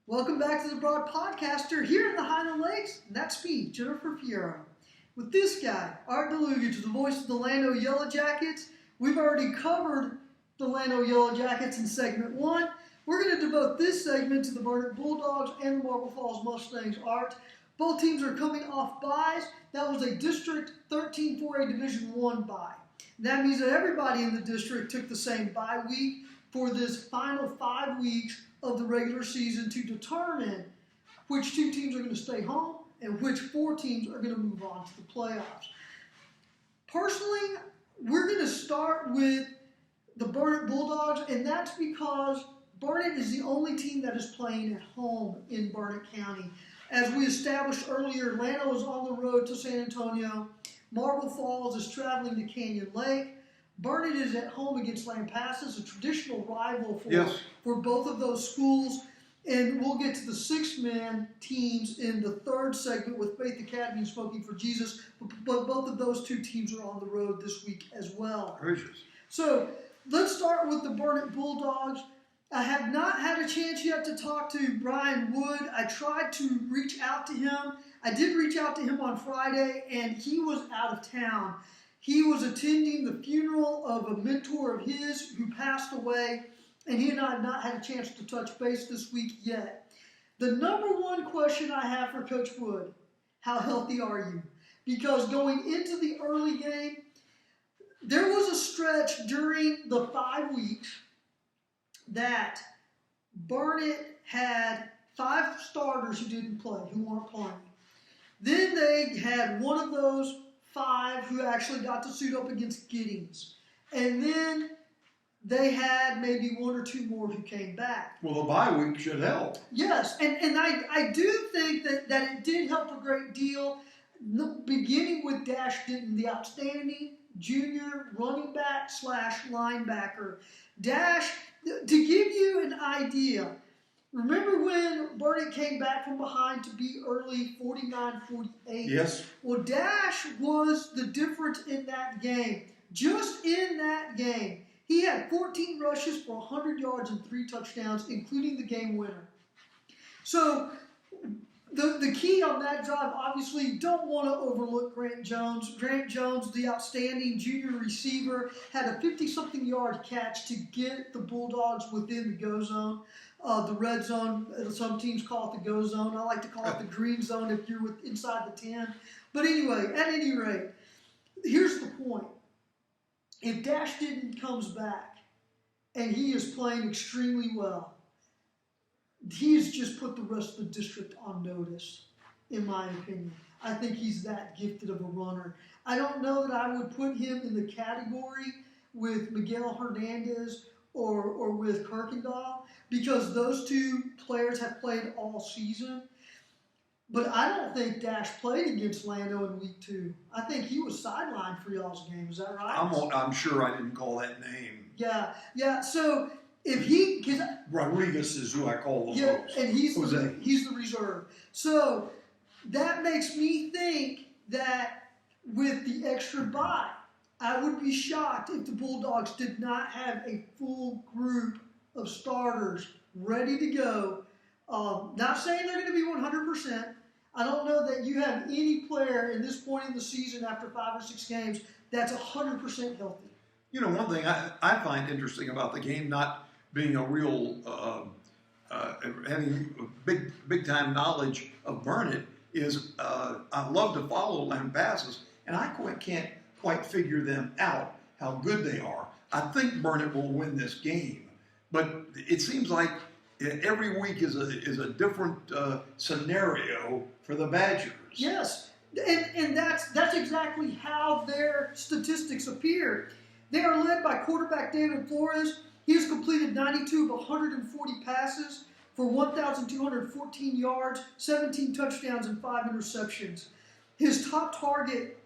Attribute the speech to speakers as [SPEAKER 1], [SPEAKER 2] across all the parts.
[SPEAKER 1] Welcome back to the Broad Podcaster here in the Highland Lakes, and that's me, Jennifer Fierro. With this guy, Art Dlugach, the voice of the Llano Yellow Jackets. We've already covered the Llano Yellow Jackets in segment 1. We're going to devote this segment to the Burnet Bulldogs and the Marble Falls Mustangs. Art, both teams are coming off byes. That was a District 13 4A Division I bye. That means that everybody in the district took the same bye week for this final 5 weeks of the regular season to determine which 2 teams are going to stay home and which 4 teams are going to move on to the playoffs. Personally, we're going to start with the Burnet Bulldogs, and that's because Burnet is the only team that is playing at home in Burnet County. As we established earlier, Llano is on the road to San Antonio. Marble Falls is traveling to Canyon Lake. Burnet is at home against Lampasas, a traditional rival for both of those schools. And we'll get to the 6-man teams in the third segment with Faith Academy and Smoking for Jesus. But both of those 2 teams are on the road this week as well.
[SPEAKER 2] Gracious.
[SPEAKER 1] So let's start with the Burnet Bulldogs. I have not had a chance yet to talk to Brian Wood. I tried to reach out to him. I did reach out to him on Friday, and he was out of town. He was attending the funeral of a mentor of his who passed away, and he and I have not had a chance to touch base this week yet. The number one question I have for Coach Wood, how healthy are you? Because going into the early game, there was a stretch during the 5 weeks that Burnet had 5 starters who didn't play, who weren't playing. Then they had one of those 5 who actually got to suit up against Giddings. And then they had maybe 1 or 2 more who came back.
[SPEAKER 2] Well, the bye week should help.
[SPEAKER 1] Yes, and I do think that it did help a great deal, beginning with Dash Denton, the outstanding junior running back / linebacker. Dash, to give you an idea, remember when Burnet came back from behind to beat early 49-48?
[SPEAKER 2] Yes.
[SPEAKER 1] Well, Dash was the difference in that game. Just in that game, he had 14 rushes for 100 yards and 3 touchdowns, including the game winner. So the key on that drive, obviously, you don't want to overlook Grant Jones. Grant Jones, the outstanding junior receiver, had a 50-something yard catch to get the Bulldogs within the go zone. The red zone, some teams call it the go zone. I like to call it the green zone if you're inside the 10. But anyway, at any rate, here's the point. If Dash Denton comes back and he is playing extremely well, he's just put the rest of the district on notice, in my opinion. I think he's that gifted of a runner. I don't know that I would put him in the category with Miguel Hernandez or with Kirkendall, because those 2 players have played all season. But I don't think Dash played against Llano in week 2. I think he was sidelined for y'all's game. Is that right?
[SPEAKER 2] I'm sure I didn't call that name.
[SPEAKER 1] Yeah. So if he,
[SPEAKER 2] Rodriguez is who I call the most.
[SPEAKER 1] And he's the reserve. So that makes me think that with the extra bye, I would be shocked if the Bulldogs did not have a full group of starters ready to go. Not saying they're going to be 100%. I don't know that you have any player in this point in the season after 5 or 6 games that's 100% healthy.
[SPEAKER 2] You know, one thing I find interesting about the game, not being a real, having big time knowledge of Burnet, is I love to follow Lampasas, and I can't quite figure them out, how good they are. I think Burnet will win this game, but it seems like every week is a different scenario for the Badgers.
[SPEAKER 1] Yes, and that's exactly how their statistics appear. They are led by quarterback David Flores. He has completed 92 of 140 passes for 1,214 yards, 17 touchdowns, and 5 interceptions. His top target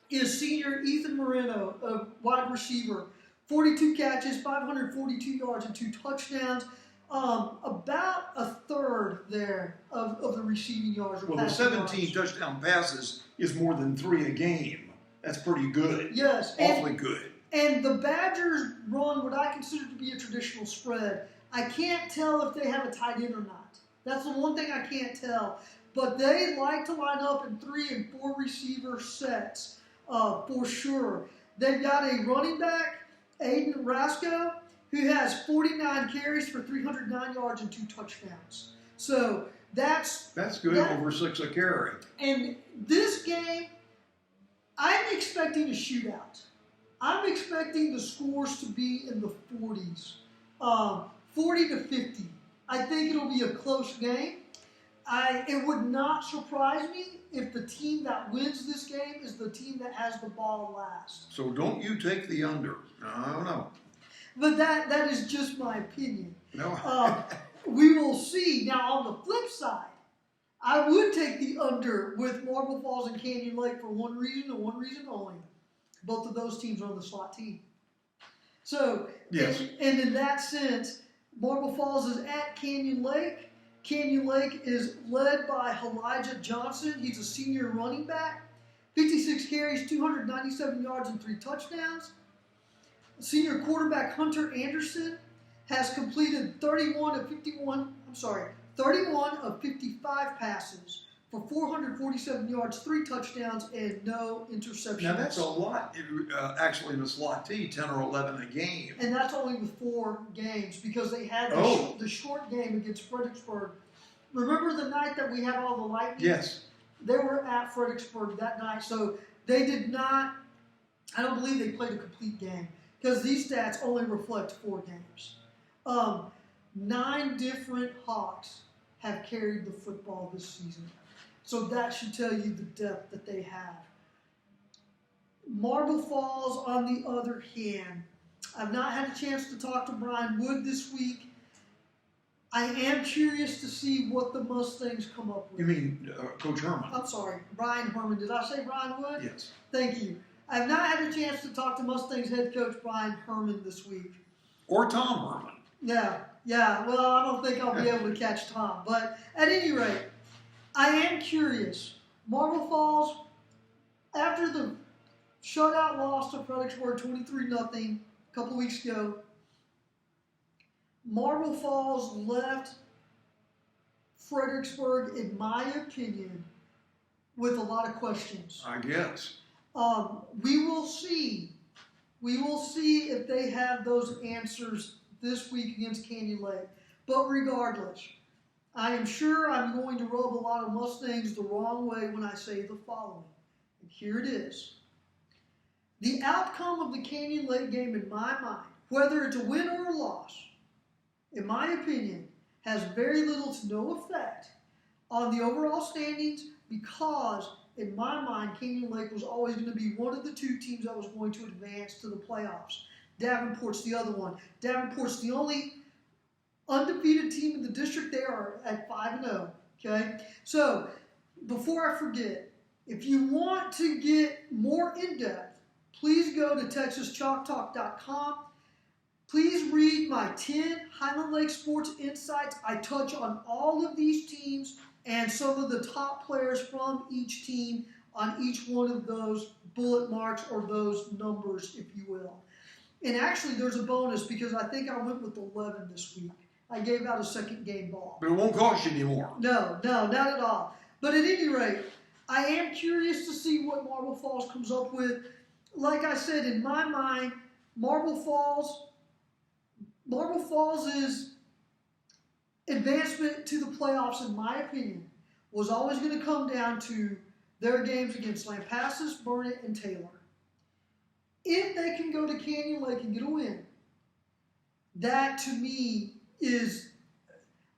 [SPEAKER 1] is senior Ethan Moreno, a wide receiver. 42 catches, 542 yards, and 2 touchdowns. About a third there of the receiving yards.
[SPEAKER 2] Well, the 17 touchdown passes is more than 3 a game. That's pretty good.
[SPEAKER 1] Yes.
[SPEAKER 2] Awfully good.
[SPEAKER 1] And the Badgers run what I consider to be a traditional spread. I can't tell if they have a tight end or not. That's the one thing I can't tell. But they like to line up in 3 and 4 receiver sets for sure. They've got a running back, Aiden Rasco, who has 49 carries for 309 yards and 2 touchdowns. So that's
[SPEAKER 2] good, over 6 a carry.
[SPEAKER 1] And this game, I'm expecting a shootout. I'm expecting the scores to be in the 40s, 40 to 50. I think it'll be a close game. It would not surprise me if the team that wins this game is the team that has the ball last.
[SPEAKER 2] So don't you take the under. I don't know.
[SPEAKER 1] But that is just my opinion.
[SPEAKER 2] No.
[SPEAKER 1] We will see. Now, on the flip side, I would take the under with Marble Falls and Canyon Lake for one reason and one reason only. Both of those teams are on the slot team. So,
[SPEAKER 2] yes.
[SPEAKER 1] And in that sense, Marble Falls is at Canyon Lake. Canyon Lake is led by Elijah Johnson. He's a senior running back. 56 carries, 297 yards, and 3 touchdowns. Senior quarterback Hunter Anderson has completed 31 of 55 passes for 447 yards, 3 touchdowns, and no interceptions.
[SPEAKER 2] Now that's a lot, actually, in the slot T, 10 or 11 a game.
[SPEAKER 1] And that's only with 4 games because they had the short game against Fredericksburg. Remember the night that we had all the lightning?
[SPEAKER 2] Yes.
[SPEAKER 1] They were at Fredericksburg that night, so they did not, I don't believe they played a complete game because these stats only reflect 4 games. 9 different Hawks have carried the football this season. So that should tell you the depth that they have. Marble Falls, on the other hand, I've not had a chance to talk to Brian Wood this week. I am curious to see what the Mustangs come up with.
[SPEAKER 2] You mean Coach Herman?
[SPEAKER 1] I'm sorry, Brian Herman. Did I say Brian Wood?
[SPEAKER 2] Yes.
[SPEAKER 1] Thank you. I've not had a chance to talk to Mustangs head coach Brian Herman this week.
[SPEAKER 2] Or Tom Herman.
[SPEAKER 1] Yeah. Well, I don't think I'll be able to catch Tom. But at any rate, I am curious. Marble Falls, after the shutout loss to Fredericksburg 23-0 a couple weeks ago, Marble Falls left Fredericksburg, in my opinion, with a lot of questions.
[SPEAKER 2] I guess.
[SPEAKER 1] We will see. We will see if they have those answers this week against Canyon Lake. But regardless, I am sure I'm going to rub a lot of Mustangs the wrong way when I say the following. And here it is. The outcome of the Canyon Lake game, in my mind, whether it's a win or a loss, in my opinion, has very little to no effect on the overall standings because, in my mind, Canyon Lake was always going to be one of the 2 teams that was going to advance to the playoffs. Davenport's the other one. Davenport's the only undefeated team in the district. They are at 5-0. Okay? So, before I forget, if you want to get more in-depth, please go to TexasChalkTalk.com. Please read my 10 Highland Lake Sports Insights. I touch on all of these teams and some of the top players from each team on each one of those bullet marks or those numbers, if you will. And actually, there's a bonus because I think I went with 11 this week. I gave out a second game ball.
[SPEAKER 2] But it won't cost you anymore.
[SPEAKER 1] No, not at all. But at any rate, I am curious to see what Marble Falls comes up with. Like I said, in my mind, Marble Falls' advancement to the playoffs, in my opinion, was always going to come down to their games against Lampasas, Burnet, and Taylor. If they can go to Canyon Lake and get a win, that to me is,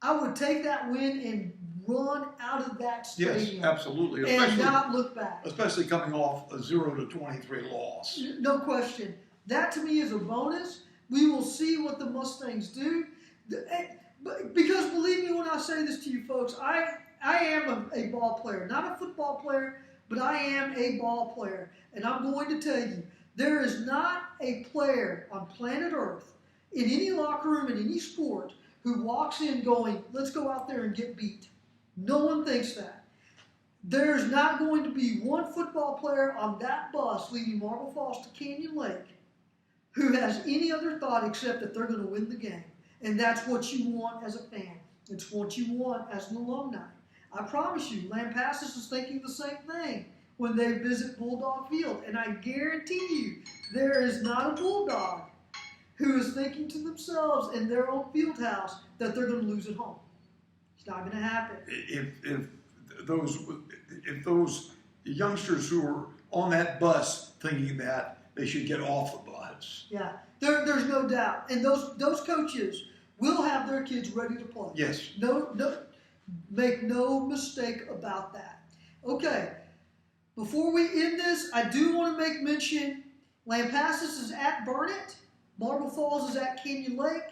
[SPEAKER 1] I would take that win and run out of that stadium.
[SPEAKER 2] Yes, absolutely.
[SPEAKER 1] And not look back.
[SPEAKER 2] Especially coming off a 0-23 loss.
[SPEAKER 1] No question. That to me is a bonus. We will see what the Mustangs do. Because believe me when I say this to you folks, I am a ball player. Not a football player, but I am a ball player. And I'm going to tell you, there is not a player on planet Earth, in any locker room, in any sport, who walks in going, let's go out there and get beat. No one thinks that. There's not going to be one football player on that bus leading Marble Falls to Canyon Lake who has any other thought except that they're going to win the game. And that's what you want as a fan. It's what you want as an alumni. I promise you, Lampasas is thinking the same thing when they visit Bulldog Field. And I guarantee you, there is not a Bulldog who is thinking to themselves in their own field house that they're going to lose at home. It's not going to happen.
[SPEAKER 2] If those youngsters who are on that bus thinking that, they should get off the bus.
[SPEAKER 1] Yeah, there's no doubt. And those coaches will have their kids ready to play.
[SPEAKER 2] Yes.
[SPEAKER 1] No, make no mistake about that. Okay, before we end this, I do want to make mention Lampasas is at Burnet. Marble Falls is at Canyon Lake.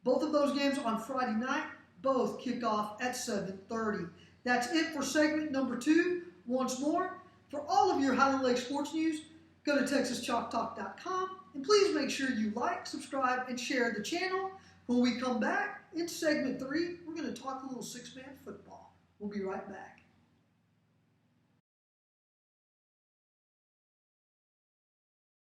[SPEAKER 1] Both of those games on Friday night. Both kick off at 7:30. That's it for segment number 2. Once more, for all of your Highland Lake sports news, go to TexasChalkTalk.com and please make sure you like, subscribe, and share the channel. When we come back in segment 3, we're going to talk a little 6-man football. We'll be right back.